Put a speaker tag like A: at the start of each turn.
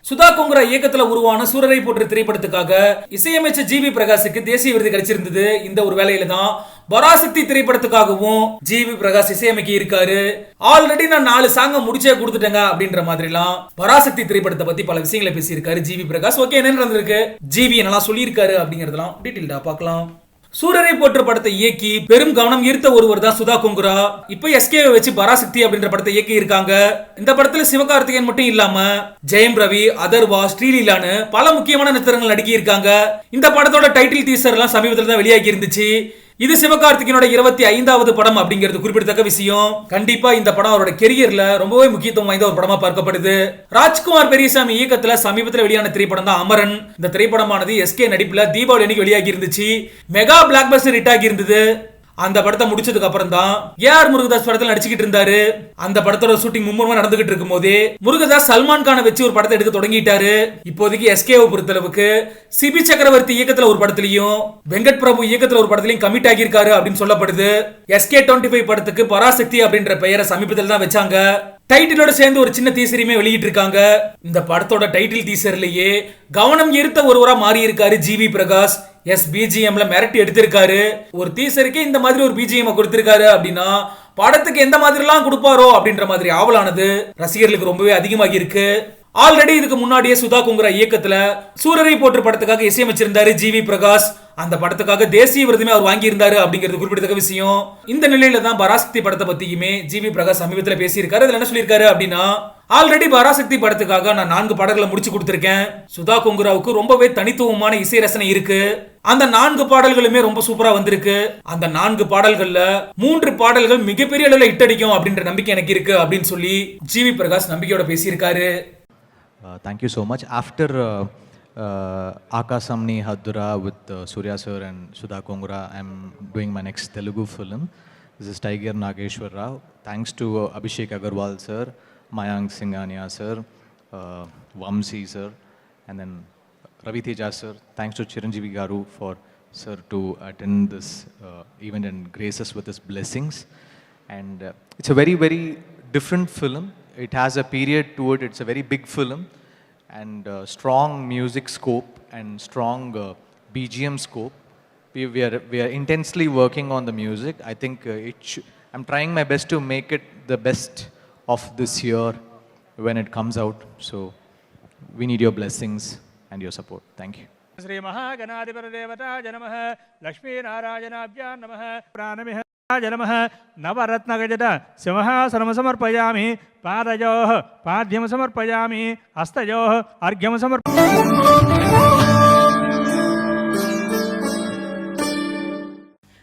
A: சுதா கொங்கரா இயக்கத்துல உருவான சூரரை போற்று திரைப்படத்துக்காக இசையமைச்சர் ஜி வி பிரகாஷுக்கு தேசிய விருது கிடைச்சிருந்தது. இந்த ஒரு வேலையில தான் பராசக்தி திரைப்படத்துக்காகவும் ஜி வி பிரகாஷ் இசையமைக்க இருக்காரு. ஆல்ரெடி நான் 4 சாங்க முடிச்சே கொடுத்துட்டேங்க அப்படின்ற மாதிரிலாம் பராசக்தி திரைப்படத்தை பத்தி பல விஷயங்களை பேசியிருக்காரு ஜி வி பிரகாஷ். ஓகே, என்ன நடந்திருக்கு, ஜிவி என்னெல்லாம் சொல்லியிருக்காரு அப்படிங்கறதெல்லாம் டீட்டெயில்டா பார்க்கலாம். சூரரை போற்று படத்தை இயக்கி பெரும் கவனம் ஈர்த்த ஒருவர் தான் சுதா கொங்கரா. இப்ப எஸ்கேவை வச்சு பராசக்தி அப்படின்ற படத்தை இயக்கி இருக்காங்க. இந்த படத்துல சிவகார்த்திகேயன் மட்டும் இல்லாம ஜெயம் ரவி, அதர்வா, ஸ்ரீலீலான்னு பல முக்கியமான நட்சத்திரங்கள் நடிக்க இருக்காங்க. இந்த படத்தோட டைட்டில் டீசர் எல்லாம் சமீபத்தில் தான் வெளியாகி இருந்துச்சு. இது சிவகார்த்திகேயனோட 25வது படம் அப்படிங்கிறது குறிப்பிடத்தக்க விஷயம். கண்டிப்பா இந்த படம் அவரோட கெரியர்ல ரொம்பவே முக்கியத்துவம் வாய்ந்த ஒரு படமா பார்க்கப்படுது. ராஜ்குமார் பெரியசாமி இயக்கத்துல சமீபத்தில் வெளியான திரைப்படம் தான் அமரன். இந்த திரைப்படமானது எஸ்கே நடிப்புல தீபாவளி அன்னைக்கு வெளியாகி இருந்துச்சு. மெகா பிளாக் பஸ்டர் ஹிட் ஆகி இருந்தது. அந்த படத்தை முடிச்சதுக்கு அப்புறம் தான் ஏஆர் முருகதாஸ் படத்தில் நடிச்சுக்கிட்டு இருந்தாரு. அந்த படத்தோட ஷூட்டிங் மும்முரமா நடந்துகிட்டு இருக்கும் போதே முருகதாஸ் சல்மான் கானை வச்சு ஒரு படத்தை எடுக்க தொடங்கிட்டாரு. இப்போதைக்கு எஸ்கேவை பொறுத்தளவுக்கு சிபி சக்கரவர்த்தி இயக்கத்துல ஒரு படத்திலையும் வெங்கட் பிரபு இயக்கத்துல ஒரு படத்திலையும் கமிட் ஆகியிருக்காரு அப்படின்னு சொல்லப்படுது. SK 25 படத்துக்கு பராசக்தி அப்படின்ற பெயரை சமீபத்தில் தான் வச்சாங்க. டைட்டிலோட சேர்ந்து ஒரு சின்ன டீசரையுமே வெளியிட்டு இருக்காங்க. இந்த படத்தோட டைட்டில் டீசர்லயே கவனம் ஈர்த்த ஒருவரா மாறி இருக்காரு ஜி வி பிரகாஷ். பிஜிஎம்ல மிரட்டி எடுத்திருக்காரு. ஒரு டீசருக்கே இந்த மாதிரி ஒரு பிஜிஎம் கொடுத்திருக்காரு அப்படின்னா படத்துக்கு எந்த மாதிரி எல்லாம் கொடுப்பாரோ அப்படின்ற மாதிரி ஆவலானது ரசிகர்களுக்கு ரொம்பவே அதிகமாகி இருக்கு. ஆல்ரெடி இதுக்கு முன்னாடியே சுதா கொங்கரா இயக்கத்துல சூரரை போற்று படத்துக்காக இசையமைச்சிருந்தாரு ஜி வி பிரகாஷ். அந்த படத்துக்காக தேசிய விருதுமே அவர் வாங்கி இருந்தாரு அப்படிங்கிறது குறிப்பிடத்தக்க விஷயம். இந்த நிலையில தான் பராசக்தி படத்தை பத்தியுமே ஜி வி பிரகாஷ் சமீபத்தில் பேசியிருக்காரு. அதுல என்ன சொல்லியிருக்காரு அப்படின்னா, ஆல்ரெடி பராசக்தி படத்துக்காக நான் 4 பாடல்களை முடிச்சு கொடுத்திருக்கேன். சுதா கொங்கராவுக்கு ரொம்பவே தனித்துவமான இசை ரசனை இருக்கு. அந்த 4 பாடல்களுமே ரொம்ப சூப்பரா வந்திருக்கு. அந்த 4 பாடல்கள்ல 3 பாடல்கள் மிகப்பெரிய அளவில் ஹிட் அடிக்கும் அப்படின்ற நம்பிக்கை எனக்கு இருக்கு அப்படின்னு சொல்லி ஜி வி பிரகாஷ் நம்பிக்கையோட பேசியிருக்காரு.
B: Thank you so much. After Akasamni Hadura with Surya sir and Sudha Kongara, I'm doing my next Telugu film. This is Tiger Nageshwar Rao. Thanks to Abhishek Agarwal sir, Mayank Singhania sir, Vamsi sir, and then Ravi Teja sir. Thanks to Chiranjeevi Garu for sir to attend this event and grace us with his blessings. And it's a very, very different film. It has a period to it. It's a very big film and strong music scope and strong BGM scope. We are intensely working on the music. I think I'm trying my best to make it the best of this year when it comes out. So we need your blessings and your support. Thank you.
C: Sri Mahaganadipara Devataja Namaha, Lakshmi Narayanaabhya Namaha, Pranamiha Namaha, Navaratna Gajata, Simhasanam Samarpayami, Padayoh, Padhyam Samarpayami, Astayoh, Argyam Samarpayami.